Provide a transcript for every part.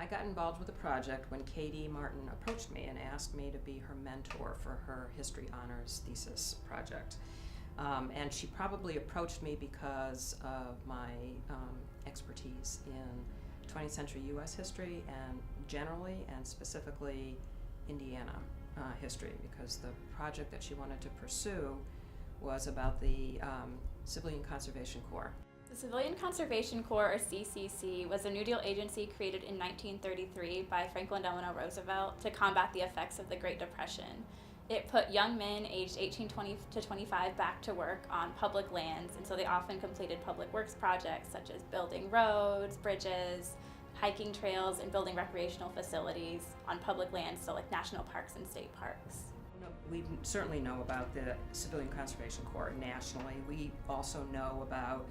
I got involved with the project when Katie Martin approached me and asked me to be her mentor for her history honors thesis project. And she probably approached me because of my expertise in 20th century U.S. history and generally and specifically Indiana history, because the project that she wanted to pursue was about the Civilian Conservation Corps. The Civilian Conservation Corps, or CCC, was a New Deal agency created in 1933 by Franklin Delano Roosevelt to combat the effects of the Great Depression. It put young men aged 18 to 25 back to work on public lands, and so they often completed public works projects such as building roads, bridges, hiking trails, and building recreational facilities on public lands, so like national parks and state parks. We certainly know about the Civilian Conservation Corps nationally. We also know about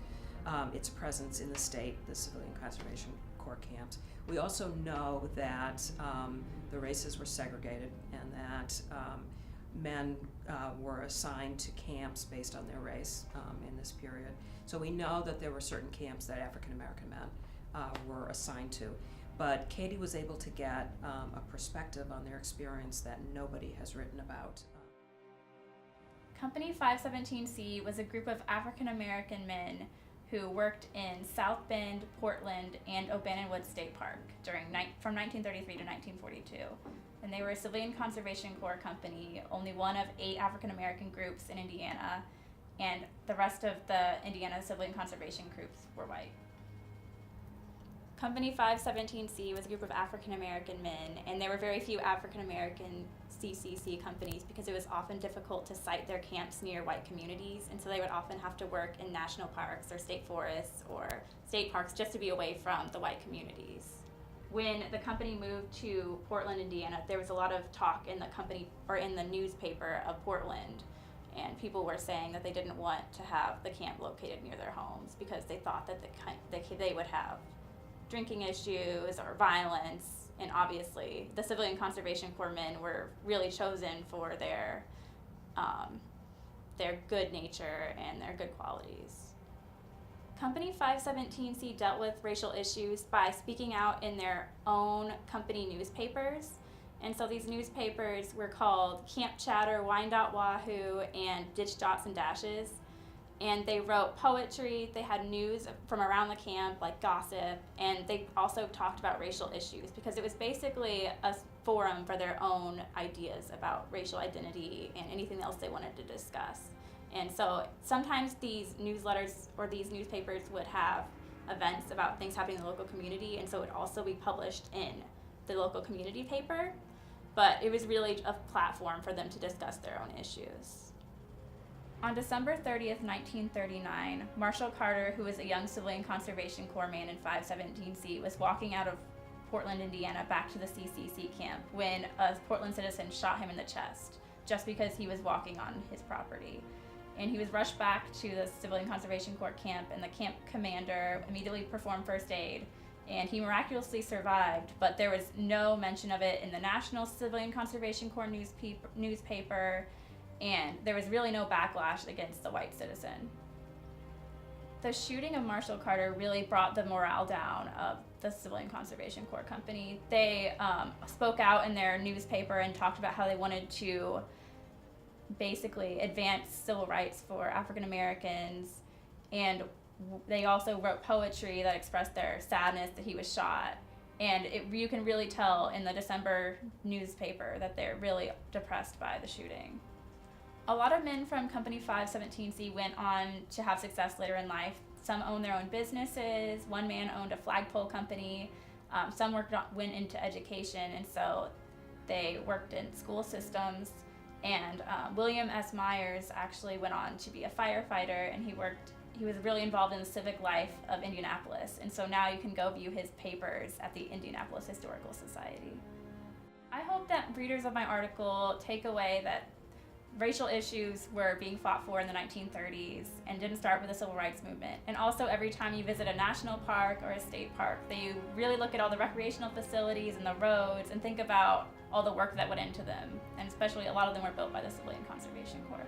its presence in the state, the Civilian Conservation Corps camps. We also know that the races were segregated and that men were assigned to camps based on their race in this period. So we know that there were certain camps that African American men were assigned to. But Katie was able to get a perspective on their experience that nobody has written about. Company 517C was a group of African American men who worked in South Bend, Portland, and O'Bannon Woods State Park from 1933 to 1942. And they were a Civilian Conservation Corps company, only one of 8 African American groups in Indiana, and the rest of the Indiana Civilian Conservation groups were white. Company 517C was a group of African American men, and there were very few African American CCC companies because it was often difficult to site their camps near white communities, and so they would often have to work in national parks or state forests or state parks just to be away from the white communities. When the company moved to Portland, Indiana, there was a lot of talk in the company or in the newspaper of Portland, and people were saying that they didn't want to have the camp located near their homes because they thought that they would have drinking issues or violence, and obviously the Civilian Conservation Corps men were really chosen for their good nature and their good qualities. Company 517C dealt with racial issues by speaking out in their own company newspapers, and so these newspapers were called Camp Chatter, Wyandotte Wahoo, and Ditch Dots and Dashes. And they wrote poetry, they had news from around the camp, like gossip, and they also talked about racial issues because it was basically a forum for their own ideas about racial identity and anything else they wanted to discuss. And so sometimes these newsletters or these newspapers would have events about things happening in the local community, and so it would also be published in the local community paper, but it was really a platform for them to discuss their own issues. On December 30th, 1939, Marshall Carter, who was a young Civilian Conservation Corps man in 517C, was walking out of Portland, Indiana, back to the CCC camp when a Portland citizen shot him in the chest just because he was walking on his property. And he was rushed back to the Civilian Conservation Corps camp, and the camp commander immediately performed first aid, and he miraculously survived, but there was no mention of it in the National Civilian Conservation Corps newspaper, and there was really no backlash against the white citizen. The shooting of Marshall Carter really brought the morale down of the Civilian Conservation Corps company. They spoke out in their newspaper and talked about how they wanted to basically advance civil rights for African Americans, and they also wrote poetry that expressed their sadness that he was shot. And you can really tell in the December newspaper that they're really depressed by the shooting. A lot of men from Company 517C went on to have success later in life. Some owned their own businesses. One man owned a flagpole company. Some went into education, and so they worked in school systems. And William S. Myers actually went on to be a firefighter, and he was really involved in the civic life of Indianapolis. And so now you can go view his papers at the Indianapolis Historical Society. I hope that readers of my article take away that racial issues were being fought for in the 1930s and didn't start with the civil rights movement. And also every time you visit a national park or a state park, that you really look at all the recreational facilities and the roads and think about all the work that went into them. And especially a lot of them were built by the Civilian Conservation Corps.